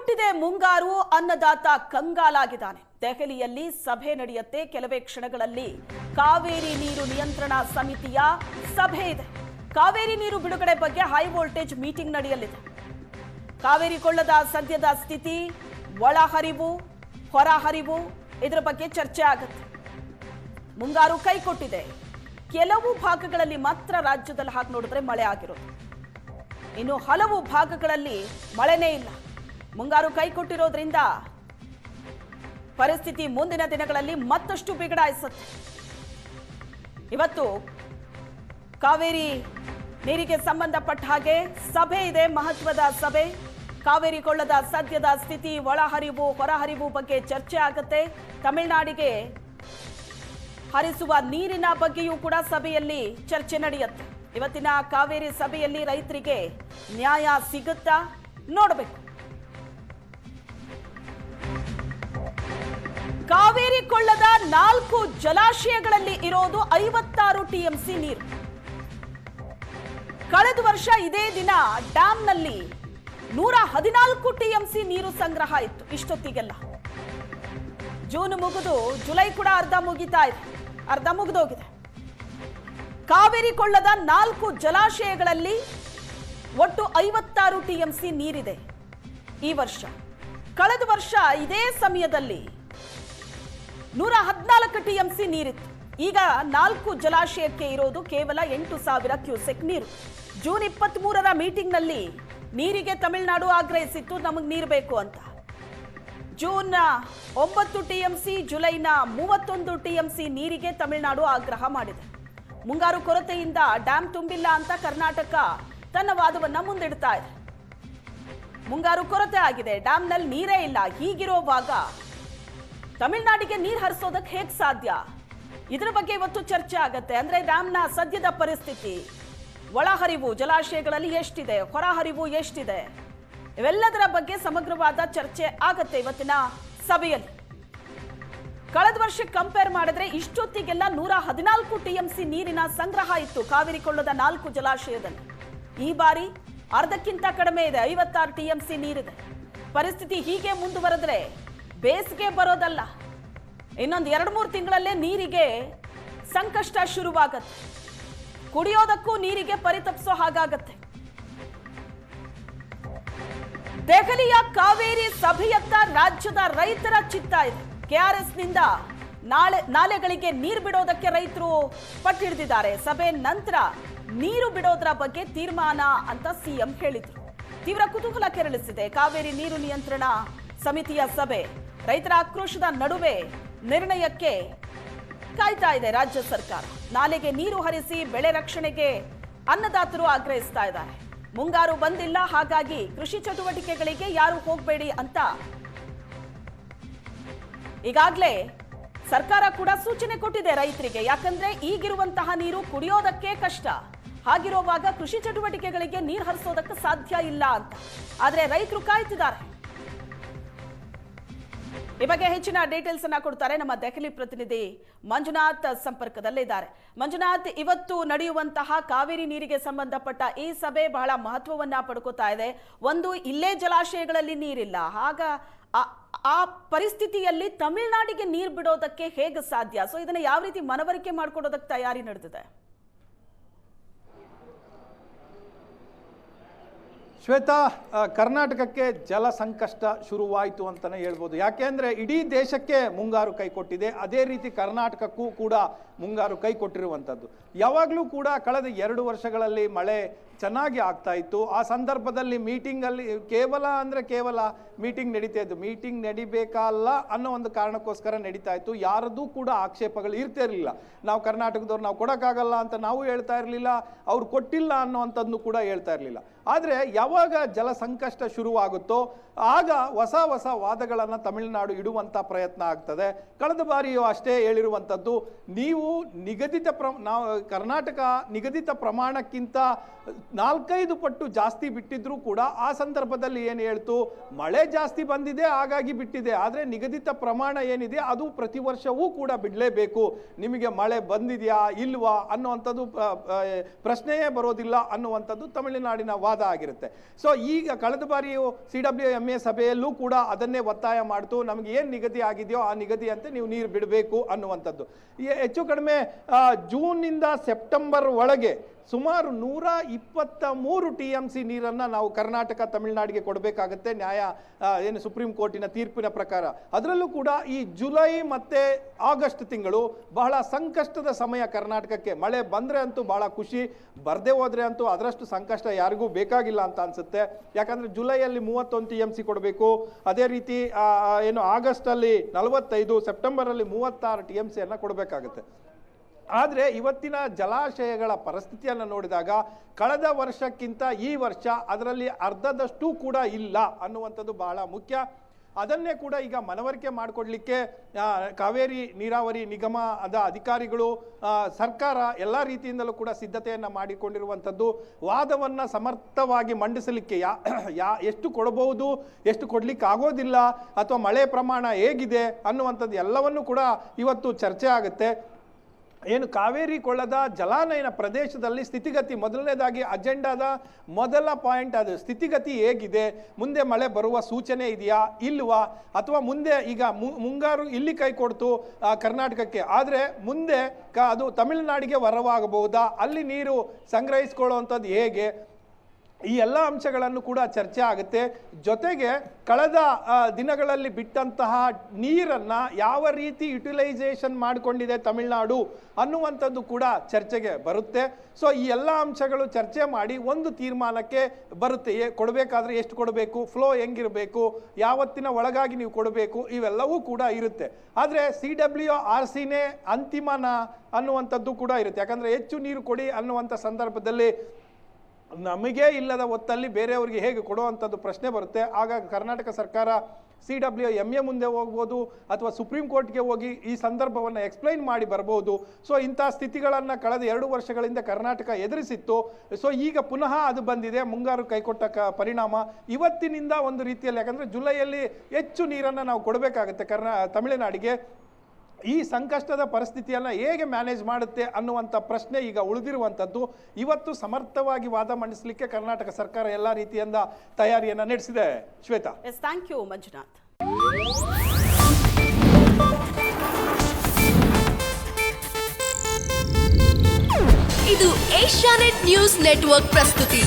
ಕೊಟ್ಟಿದೆ ಮುಂಗಾರು, ಅನ್ನದಾತ ಕಂಗಾಲಾಗಿದ್ದಾನೆ. ದೆಹಲಿಯಲ್ಲಿ ಸಭೆ ನಡೆಯುತ್ತೆ. ಕೆಲವೇ ಕ್ಷಣಗಳಲ್ಲಿ ಕಾವೇರಿ ನೀರು ನಿಯಂತ್ರಣ ಸಮಿತಿಯ ಸಭೆ ಇದೆ. ಕಾವೇರಿ ನೀರು ಬಿಡುಗಡೆ ಬಗ್ಗೆ ಹೈ ವೋಲ್ಟೇಜ್ ಮೀಟಿಂಗ್ ನಡೆಯಲಿದೆ. ಕಾವೇರಿ ಕೊಳ್ಳದ ಸದ್ಯದ ಸ್ಥಿತಿ, ಒಳಹರಿವು, ಹೊರಹರಿವು, ಇದರ ಬಗ್ಗೆ ಚರ್ಚೆ ಆಗುತ್ತೆ. ಮುಂಗಾರು ಕೈ ಕೊಟ್ಟಿದೆ. ಕೆಲವು ಭಾಗಗಳಲ್ಲಿ ಮಾತ್ರ ರಾಜ್ಯದಲ್ಲಿ ಹಾಗೆ ನೋಡಿದ್ರೆ ಮಳೆ ಆಗಿರೋದು. ಇನ್ನು ಹಲವು ಭಾಗಗಳಲ್ಲಿ ಮಳೆನೇ ಇಲ್ಲ. ಮುಂಗಾರು ಕೈ ಕೊಟ್ಟಿರೋದ್ರಿಂದ ಪರಿಸ್ಥಿತಿ ಮುಂದಿನ ದಿನಗಳಲ್ಲಿ ಮತ್ತಷ್ಟು ಬಿಗಡಾಯಿಸುತ್ತೆ. ಇವತ್ತು ಕಾವೇರಿ ನೀರಿಗೆ ಸಂಬಂಧಪಟ್ಟ ಹಾಗೆ ಸಭೆ ಇದೆ, ಮಹತ್ವದ ಸಭೆ. ಕಾವೇರಿ ಕೊಳ್ಳದ ಸದ್ಯದ ಸ್ಥಿತಿ, ಒಳಹರಿವು, ಹೊರಹರಿವು ಬಗ್ಗೆ ಚರ್ಚೆ ಆಗುತ್ತೆ. ತಮಿಳುನಾಡಿಗೆ ಹರಿಸುವ ನೀರಿನ ಬಗ್ಗೆಯೂ ಕೂಡ ಸಭೆಯಲ್ಲಿ ಚರ್ಚೆ ನಡೆಯುತ್ತೆ. ಇವತ್ತಿನ ಕಾವೇರಿ ಸಭೆಯಲ್ಲಿ ರೈತರಿಗೆ ನ್ಯಾಯ ಸಿಗುತ್ತಾ ನೋಡಬೇಕು. ಕಾವೇರಿ ಕೊಳ್ಳದ 4 ಜಲಾಶಯಗಳಲ್ಲಿ ಇರೋದು 56 ಟಿಎಂಸಿ ನೀರು. ಕಳೆದ ವರ್ಷ ಇದೇ ದಿನ ಡ್ಯಾಂನಲ್ಲಿ 114 ಟಿಎಂಸಿ ನೀರು ಸಂಗ್ರಹ ಇತ್ತು. ಇಷ್ಟೊತ್ತಿಗೆಲ್ಲ ಜೂನ್ ಮುಗಿದು ಜುಲೈ ಕೂಡ ಅರ್ಧ ಮುಗಿದೋಗಿದೆ. ಕಾವೇರಿ ಕೊಳ್ಳದ 4 ಜಲಾಶಯಗಳಲ್ಲಿ ಒಟ್ಟು 56 ಟಿಎಂಸಿ ನೀರಿದೆ ಈ ವರ್ಷ. ಕಳೆದ ವರ್ಷ ಇದೇ ಸಮಯದಲ್ಲಿ 114 ಟಿಎಂಸಿ ನೀರಿತ್ತು. ಈಗ 4 ಜಲಾಶಯಕ್ಕೆ ಇರೋದು ಕೇವಲ 8,000 ಕ್ಯೂಸೆಕ್ ನೀರು. ಜೂನ್ 23ರ ಮೀಟಿಂಗ್ನಲ್ಲಿ ನೀರಿಗೆ ತಮಿಳುನಾಡು ಆಗ್ರಹಿಸಿತ್ತು, ನಮಗೆ ನೀರು ಬೇಕು ಅಂತ. ಜೂನ್ 9 ಟಿಎಂಸಿ, ಜುಲೈನ 31 ಟಿಎಂಸಿ ನೀರಿಗೆ ತಮಿಳುನಾಡು ಆಗ್ರಹ ಮಾಡಿದೆ. ಮುಂಗಾರು ಕೊರತೆಯಿಂದ ಡ್ಯಾಂ ತುಂಬಿಲ್ಲ ಅಂತ ಕರ್ನಾಟಕ ತನ್ನ ವಾದವನ್ನ ಮುಂದಿಡ್ತಾ ಇದೆ. ಮುಂಗಾರು ಕೊರತೆ ಆಗಿದೆ, ಡ್ಯಾಂನಲ್ಲಿ ನೀರೇ ಇಲ್ಲ. ಹೀಗಿರುವಾಗ ತಮಿಳುನಾಡಿಗೆ ನೀರು ಹರಿಸೋದಕ್ಕೆ ಹೇಗೆ ಸಾಧ್ಯ? ಇದರ ಬಗ್ಗೆ ಇವತ್ತು ಚರ್ಚೆ ಆಗತ್ತೆ. ಅಂದ್ರೆ ಡ್ಯಾಂನ ಸದ್ಯದ ಪರಿಸ್ಥಿತಿ, ಒಳಹರಿವು ಜಲಾಶಯಗಳಲ್ಲಿ ಎಷ್ಟಿದೆ, ಹೊರಹರಿವು ಎಷ್ಟಿದೆ, ಇವೆಲ್ಲದರ ಬಗ್ಗೆ ಸಮಗ್ರವಾದ ಚರ್ಚೆ ಆಗತ್ತೆ ಇವತ್ತಿನ ಸಭೆಯಲ್ಲಿ. ಕಳೆದ ವರ್ಷಕ್ಕೆ ಕಂಪೇರ್ ಮಾಡಿದ್ರೆ ಇಷ್ಟೊತ್ತಿಗೆಲ್ಲ 114 ಟಿಎಂಸಿ ನೀರಿನ ಸಂಗ್ರಹ ಇತ್ತು ಕಾವೇರಿ ಕೊಳ್ಳದ 4 ಜಲಾಶಯದಲ್ಲಿ. ಈ ಬಾರಿ ಅರ್ಧಕ್ಕಿಂತ ಕಡಿಮೆ ಇದೆ, 56 ಟಿಎಂಸಿ ನೀರಿದೆ. ಪರಿಸ್ಥಿತಿ ಹೀಗೆ ಮುಂದುವರೆದ್ರೆ ಬೇಸಿಗೆ ಬರೋದಲ್ಲ, ಇನ್ನೊಂದು 2-3 ತಿಂಗಳಲ್ಲೇ ನೀರಿಗೆ ಸಂಕಷ್ಟ ಶುರುವಾಗತ್ತೆ. ಕುಡಿಯೋದಕ್ಕೂ ನೀರಿಗೆ ಪರಿತಪಿಸೋ ಹಾಗಾಗತ್ತೆ. ದೆಹಲಿಯ ಕಾವೇರಿ ಸಭೆಯತ್ತ ರಾಜ್ಯದ ರೈತರ ಚಿತ್ತ ಇದೆ. ಕೆಆರ್ಎಸ್ನಿಂದ ನಾಲೆಗಳಿಗೆ ನೀರು ಬಿಡೋದಕ್ಕೆ ರೈತರು ಪಟ್ಟಿಡಿದಿದ್ದಾರೆ. ಸಭೆ ನಂತರ ನೀರು ಬಿಡೋದ್ರ ಬಗ್ಗೆ ತೀರ್ಮಾನ ಅಂತ ಸಿಎಂ ಹೇಳಿದ್ರು. ತೀವ್ರ ಕುತೂಹಲ ಕೆರಳಿಸಿದೆ ಕಾವೇರಿ ನೀರು ನಿಯಂತ್ರಣ ಸಮಿತಿಯ ಸಭೆ. ರೈತರ ಆಕ್ರೋಶದ ನಡುವೆ ನಿರ್ಣಯಕ್ಕೆ ಕಾಯ್ತಾ ಇದೆ ರಾಜ್ಯ ಸರ್ಕಾರ. ನಾಲೆಗೆ ನೀರು ಹರಿಸಿ ಬೆಳೆ ರಕ್ಷಣೆಗೆ ಅನ್ನದಾತರು ಆಗ್ರಹಿಸ್ತಾ ಇದ್ದಾರೆ. ಮುಂಗಾರು ಬಂದಿಲ್ಲ, ಹಾಗಾಗಿ ಕೃಷಿ ಚಟುವಟಿಕೆಗಳಿಗೆ ಯಾರು ಹೋಗಬೇಡಿ ಅಂತ ಈಗಾಗಲೇ ಸರ್ಕಾರ ಕೂಡ ಸೂಚನೆ ಕೊಟ್ಟಿದೆ ರೈತರಿಗೆ. ಯಾಕಂದ್ರೆ ಈಗಿರುವಂತಹ ನೀರು ಕುಡಿಯೋದಕ್ಕೆ ಕಷ್ಟ. ಹಾಗಿರುವಾಗ ಕೃಷಿ ಚಟುವಟಿಕೆಗಳಿಗೆ ನೀರು ಹರಿಸೋದಕ್ಕೆ ಸಾಧ್ಯ ಇಲ್ಲ ಅಂತ. ಆದ್ರೆ ರೈತರು ಕಾಯ್ತಿದ್ದಾರೆ. ಈ ಬಗ್ಗೆ ಹೆಚ್ಚಿನ ಡೀಟೇಲ್ಸ್ ಅನ್ನ ಕೊಡ್ತಾರೆ ನಮ್ಮ ದೆಹಲಿ ಪ್ರತಿನಿಧಿ ಮಂಜುನಾಥ್ ಸಂಪರ್ಕದಲ್ಲಿದ್ದಾರೆ. ಮಂಜುನಾಥ್, ಇವತ್ತು ನಡೆಯುವಂತಹ ಕಾವೇರಿ ನೀರಿಗೆ ಸಂಬಂಧಪಟ್ಟ ಈ ಸಭೆ ಬಹಳ ಮಹತ್ವವನ್ನ ಪಡ್ಕೋತಾ ಇದೆ. ಒಂದು, ಇಲ್ಲೇ ಜಲಾಶಯಗಳಲ್ಲಿ ನೀರಿಲ್ಲ, ಆ ಪರಿಸ್ಥಿತಿಯಲ್ಲಿ ತಮಿಳುನಾಡಿಗೆ ನೀರು ಬಿಡೋದಕ್ಕೆ ಹೇಗೆ ಸಾಧ್ಯ? ಸೊ ಇದನ್ನ ಯಾವ ರೀತಿ ಮನವರಿಕೆ ಮಾಡ್ಕೊಡೋದಕ್ಕೆ ತಯಾರಿ ನಡೆದಿದೆ? ಶ್ವೇತಾ, ಕರ್ನಾಟಕಕ್ಕೆ ಜಲ ಸಂಕಷ್ಟ ಶುರುವಾಯಿತು ಅಂತಲೇ ಹೇಳ್ಬೋದು. ಯಾಕೆಂದರೆ ಇಡೀ ದೇಶಕ್ಕೆ ಮುಂಗಾರು ಕೈ ಕೊಟ್ಟಿದೆ, ಅದೇ ರೀತಿ ಕರ್ನಾಟಕಕ್ಕೂ ಕೂಡ ಮುಂಗಾರು ಕೈ ಕೊಟ್ಟಿರುವಂಥದ್ದು. ಯಾವಾಗಲೂ ಕೂಡ ಕಳೆದ 2 ವರ್ಷಗಳಲ್ಲಿ ಮಳೆ ಚೆನ್ನಾಗಿ ಆಗ್ತಾ ಇತ್ತು. ಆ ಸಂದರ್ಭದಲ್ಲಿ ಮೀಟಿಂಗಲ್ಲಿ ಕೇವಲ ಮೀಟಿಂಗ್ ನಡೀತಾ ಇತ್ತು. ಮೀಟಿಂಗ್ ನಡಿಬೇಕಲ್ಲ ಅನ್ನೋ ಒಂದು ಕಾರಣಕ್ಕೋಸ್ಕರ ನಡೀತಾ ಇತ್ತು. ಯಾರದೂ ಕೂಡ ಆಕ್ಷೇಪಗಳು ಇರ್ತಿರಲಿಲ್ಲ. ನಾವು ಕರ್ನಾಟಕದವ್ರು ನಾವು ಕೊಡೋಕ್ಕಾಗಲ್ಲ ಅಂತ ನಾವು ಹೇಳ್ತಾ ಇರಲಿಲ್ಲ, ಅವ್ರು ಕೊಟ್ಟಿಲ್ಲ ಅನ್ನೋವಂಥದ್ದನ್ನು ಕೂಡ ಹೇಳ್ತಾ ಇರಲಿಲ್ಲ. ಆದರೆ ಯಾವಾಗ ಜಲ ಸಂಕಷ್ಟ ಶುರುವಾಗುತ್ತೋ ಆಗ ಹೊಸ ವಾದಗಳನ್ನು ತಮಿಳುನಾಡು ಇಡುವಂಥ ಪ್ರಯತ್ನ ಆಗ್ತದೆ. ಕಳೆದ ಬಾರಿಯೂ ಅಷ್ಟೇ ಹೇಳಿರುವಂಥದ್ದು, ನೀವು ನಿಗದಿತ ನಾವು ಕರ್ನಾಟಕ ನಿಗದಿತ ಪ್ರಮಾಣಕ್ಕಿಂತ 4-5 ಪಟ್ಟು ಜಾಸ್ತಿ ಬಿಟ್ಟಿದ್ರೂ ಕೂಡ ಆ ಸಂದರ್ಭದಲ್ಲಿ ಏನು ಹೇಳ್ತು, ಮಳೆ ಜಾಸ್ತಿ ಬಂದಿದೆ ಹಾಗಾಗಿ ಬಿಟ್ಟಿದೆ, ಆದರೆ ನಿಗದಿತ ಪ್ರಮಾಣ ಏನಿದೆ ಅದು ಪ್ರತಿ ವರ್ಷವೂ ಕೂಡ ಬಿಡಲೇಬೇಕು, ನಿಮಗೆ ಮಳೆ ಬಂದಿದೆಯಾ ಇಲ್ವಾ ಅನ್ನುವಂಥದ್ದು ಪ್ರಶ್ನೆಯೇ ಬರೋದಿಲ್ಲ ಅನ್ನುವಂಥದ್ದು ತಮಿಳುನಾಡಿನ ವಾದ ಆಗಿರುತ್ತೆ. ಸೊ ಈಗ ಕಳೆದ ಬಾರಿಯೂ CWMA ಸಭೆಯಲ್ಲೂ ಕೂಡ ಅದನ್ನೇ ಒತ್ತಾಯ ಮಾಡ್ತು, ನಮಗೆ ಏನು ನಿಗದಿ ಆಗಿದೆಯೋ ಆ ನಿಗದಿಯಂತೆ ನೀವು ನೀರು ಬಿಡಬೇಕು ಅನ್ನುವಂಥದ್ದು. ಹೆಚ್ಚು ಕಡಿಮೆ ಜೂನ್ನಿಂದ ಸೆಪ್ಟೆಂಬರ್ ಒಳಗೆ ಸುಮಾರು 123 TMC ನೀರನ್ನು ನಾವು ಕರ್ನಾಟಕ ತಮಿಳುನಾಡಿಗೆ ಕೊಡಬೇಕಾಗತ್ತೆ, ಏನು ಸುಪ್ರೀಂ ಕೋರ್ಟಿನ ತೀರ್ಪಿನ ಪ್ರಕಾರ. ಅದರಲ್ಲೂ ಕೂಡ ಈ ಜುಲೈ ಮತ್ತು ಆಗಸ್ಟ್ ತಿಂಗಳು ಬಹಳ ಸಂಕಷ್ಟದ ಸಮಯ ಕರ್ನಾಟಕಕ್ಕೆ. ಮಳೆ ಬಂದರೆ ಅಂತೂ ಬಹಳ ಖುಷಿ, ಬರದೇ ಹೋದರೆ ಅಂತೂ ಅದರಷ್ಟು ಸಂಕಷ್ಟ ಯಾರಿಗೂ ಬೇಕಾಗಿಲ್ಲ ಅಂತ ಅನಿಸುತ್ತೆ. ಯಾಕಂದರೆ ಜುಲೈಯಲ್ಲಿ 31 TMC ಕೊಡಬೇಕು, ಅದೇ ರೀತಿ ಏನು ಆಗಸ್ಟಲ್ಲಿ 45, ಸೆಪ್ಟೆಂಬರಲ್ಲಿ 36 TMCಯನ್ನು ಕೊಡಬೇಕಾಗುತ್ತೆ. ಆದರೆ ಇವತ್ತಿನ ಜಲಾಶಯಗಳ ಪರಿಸ್ಥಿತಿಯನ್ನು ನೋಡಿದಾಗ ಕಳೆದ ವರ್ಷಕ್ಕಿಂತ ಈ ವರ್ಷ ಅದರಲ್ಲಿ ಅರ್ಧದಷ್ಟು ಕೂಡ ಇಲ್ಲ ಅನ್ನುವಂಥದ್ದು ಬಹಳ ಮುಖ್ಯ. ಅದನ್ನೇ ಕೂಡ ಈಗ ಮನವರಿಕೆ ಮಾಡಿಕೊಡ್ಲಿಕ್ಕೆ ಕಾವೇರಿ ನೀರಾವರಿ ನಿಗಮದ ಅಧಿಕಾರಿಗಳು, ಸರ್ಕಾರ ಎಲ್ಲ ರೀತಿಯಿಂದಲೂ ಕೂಡ ಸಿದ್ಧತೆಯನ್ನು ಮಾಡಿಕೊಂಡಿರುವಂಥದ್ದು. ವಾದವನ್ನು ಸಮರ್ಥವಾಗಿ ಮಂಡಿಸಲಿಕ್ಕೆ ಎಷ್ಟು ಕೊಡಬಹುದು, ಎಷ್ಟು ಕೊಡಲಿಕ್ಕೆ ಆಗೋದಿಲ್ಲ, ಅಥವಾ ಮಳೆ ಪ್ರಮಾಣ ಹೇಗಿದೆ ಅನ್ನುವಂಥದ್ದು ಎಲ್ಲವನ್ನೂ ಕೂಡ ಇವತ್ತು ಚರ್ಚೆ ಆಗುತ್ತೆ. ಏನು ಕಾವೇರಿ ಕೊಳ್ಳದ ಜಲಾನಯನ ಪ್ರದೇಶದಲ್ಲಿ ಸ್ಥಿತಿಗತಿ, ಮೊದಲನೇದಾಗಿ ಅಜೆಂಡಾದ ಮೊದಲ ಪಾಯಿಂಟ್ ಅದು ಸ್ಥಿತಿಗತಿ ಹೇಗಿದೆ, ಮುಂದೆ ಮಳೆ ಬರುವ ಸೂಚನೆ ಇದೆಯಾ ಇಲ್ವಾ, ಅಥವಾ ಮುಂದೆ ಈಗ ಮುಂಗಾರು ಇಲ್ಲಿ ಕೈ ಕೊಡ್ತು ಕರ್ನಾಟಕಕ್ಕೆ, ಆದರೆ ಮುಂದೆ ಅದು ತಮಿಳುನಾಡಿಗೆ ವರವಾಗಬಹುದಾ, ಅಲ್ಲಿ ನೀರು ಸಂಗ್ರಹಿಸ್ಕೊಳ್ಳುವಂಥದ್ದು ಹೇಗೆ, ಈ ಎಲ್ಲ ಅಂಶಗಳನ್ನು ಕೂಡ ಚರ್ಚೆ ಆಗುತ್ತೆ. ಜೊತೆಗೆ ಕಳೆದ ದಿನಗಳಲ್ಲಿ ಬಿಟ್ಟಂತಹ ನೀರನ್ನು ಯಾವ ರೀತಿ ಯುಟಿಲೈಸೇಷನ್ ಮಾಡಿಕೊಂಡಿದೆ ತಮಿಳುನಾಡು ಅನ್ನುವಂಥದ್ದು ಕೂಡ ಚರ್ಚೆಗೆ ಬರುತ್ತೆ. ಸೊ ಈ ಎಲ್ಲ ಅಂಶಗಳು ಚರ್ಚೆ ಮಾಡಿ ಒಂದು ತೀರ್ಮಾನಕ್ಕೆ ಬರುತ್ತೆ. ಕೊಡಬೇಕಾದ್ರೆ ಎಷ್ಟು ಕೊಡಬೇಕು, ಫ್ಲೋ ಹೆಂಗಿರಬೇಕು, ಯಾವತ್ತಿನ ಒಳಗಾಗಿ ನೀವು ಕೊಡಬೇಕು, ಇವೆಲ್ಲವೂ ಕೂಡ ಇರುತ್ತೆ. ಆದರೆ CWRCನೇ ಅಂತಿಮನ ಅನ್ನುವಂಥದ್ದು ಕೂಡ ಇರುತ್ತೆ. ಯಾಕಂದರೆ ಹೆಚ್ಚು ನೀರು ಕೊಡಿ ಅನ್ನುವಂಥ ಸಂದರ್ಭದಲ್ಲಿ ನಮಗೆ ಇಲ್ಲದ ಹೊತ್ತಲ್ಲಿ ಬೇರೆಯವರಿಗೆ ಹೇಗೆ ಕೊಡುವಂಥದ್ದು ಪ್ರಶ್ನೆ ಬರುತ್ತೆ. ಆಗ ಕರ್ನಾಟಕ ಸರ್ಕಾರ CWMA ಮುಂದೆ ಹೋಗ್ಬೋದು, ಅಥವಾ ಸುಪ್ರೀಂ ಕೋರ್ಟ್ಗೆ ಹೋಗಿ ಈ ಸಂದರ್ಭವನ್ನು ಎಕ್ಸ್ಪ್ಲೈನ್ ಮಾಡಿ ಬರ್ಬೋದು. ಸೊ ಇಂಥ ಸ್ಥಿತಿಗಳನ್ನು ಕಳೆದ 2 ವರ್ಷಗಳಿಂದ ಕರ್ನಾಟಕ ಎದುರಿಸಿತ್ತು. ಸೊ ಈಗ ಪುನಃ ಅದು ಬಂದಿದೆ, ಮುಂಗಾರು ಕೈಕೊಟ್ಟ ಪರಿಣಾಮ ಇವತ್ತಿನಿಂದ ಒಂದು ರೀತಿಯಲ್ಲಿ, ಯಾಕಂದರೆ ಜುಲೈಯಲ್ಲಿ ಹೆಚ್ಚು ನೀರನ್ನು ನಾವು ಕೊಡಬೇಕಾಗುತ್ತೆ ತಮಿಳುನಾಡಿಗೆ. ಈ ಸಂಕಷ್ಟದ ಪರಿಸ್ಥಿತಿಯನ್ನು ಹೇಗೆ ಮ್ಯಾನೇಜ್ ಮಾಡುತ್ತೆ ಅನ್ನುವಂಥ ಪ್ರಶ್ನೆ ಈಗ ಉಳಿದಿರುವಂಥದ್ದು. ಇವತ್ತು ಸಮರ್ಥವಾಗಿ ವಾದ ಮಂಡಿಸಲಿಕ್ಕೆ ಕರ್ನಾಟಕ ಸರ್ಕಾರ ಎಲ್ಲ ರೀತಿಯಿಂದ ತಯಾರಿಯನ್ನು ನಡೆಸಿದೆ. Shweta. Yes, thank you Manjunath. ಇದು ಏಷ್ಯಾನೆಟ್ ನ್ಯೂಸ್ ನೆಟ್ವರ್ಕ್ ಪ್ರಸ್ತುತಿ.